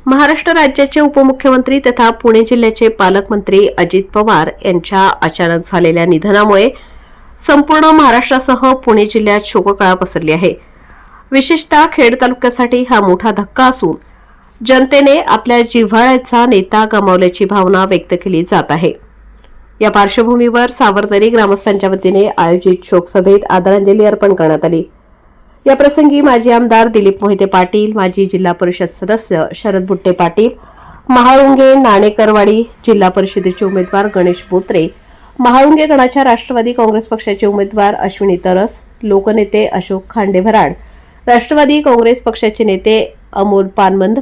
महाराष्ट्र राज्याचे उपमुख्यमंत्री तथा पुणे जिल्ह्याचे पालकमंत्री अजित पवार यांच्या अचानक झालेल्या निधनामुळे संपूर्ण महाराष्ट्रासह पुणे जिल्ह्यात शोककळा पसरली आहे। विशेषतः खेड तालुक्यासाठी हा मोठा धक्का असून जनतेने आपल्या जिव्हाळ्याचा नेता गमावल्याची भावना व्यक्त केली जात आहे। या पार्श्वभूमीवर सावरदरी ग्रामस्थांच्या वतीने आयोजित शोकसभेत आदरांजली अर्पण करण्यात आली। या प्रसंगी माजी आमदार दिलीप मोहिते पाटील, माजी जिल्हा परिषद सदस्य शरद बुट्टे पाटील, महाळुंगे नाणेकरवाडी जिल्हा परिषदेचे उमेदवार गणेश बोत्रे, महाळुंगे गणाच्या राष्ट्रवादी काँग्रेस पक्षाचे उमेदवार अश्विनी तरस, लोकनेते अशोक खांडेभराड, राष्ट्रवादी काँग्रेस पक्षाचे नेते अमोल पानमंद,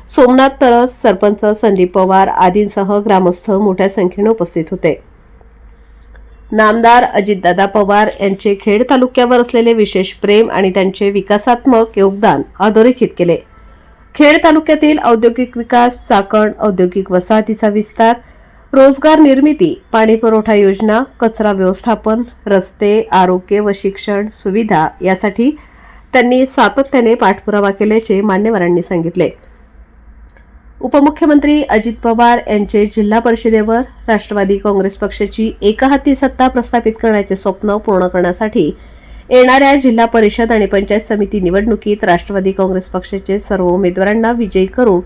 सोमनाथ तरस, सरपंच संदीप पवार आदींसह ग्रामस्थ मोठ्या संख्येने उपस्थित होते। नामदार अजितदादा पवार यांचे खेड तालुक्यावर असलेले विशेष प्रेम आणि त्यांचे विकासात्मक योगदान अधोरेखित केले। खेड तालुक्यातील औद्योगिक विकास, चाकण औद्योगिक वसाहतीचा विस्तार, रोजगार निर्मिती, पाणी पुरवठा योजना, कचरा व्यवस्थापन, रस्ते, आरोग्य व शिक्षण सुविधा यासाठी त्यांनी सातत्याने पाठपुरावा केल्याचे मान्यवरांनी सांगितले। उपमुख्यमंत्री अजित पवार यांचे जिल्हा परिषदेवर राष्ट्रवादी काँग्रेस पक्षाची एकहाती सत्ता प्रस्थापित करण्याचे स्वप्न पूर्ण करण्यासाठी येणाऱ्या जिल्हा परिषद आणि पंचायत समिती निवडणुकीत राष्ट्रवादी काँग्रेस पक्षाचे सर्व उमेदवारांना विजयी करून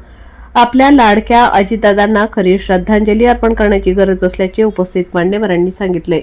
आपल्या लाडक्या अजितदादांना खरी श्रद्धांजली अर्पण करण्याची गरज असल्याचे उपस्थित मान्यवरांनी सांगितले।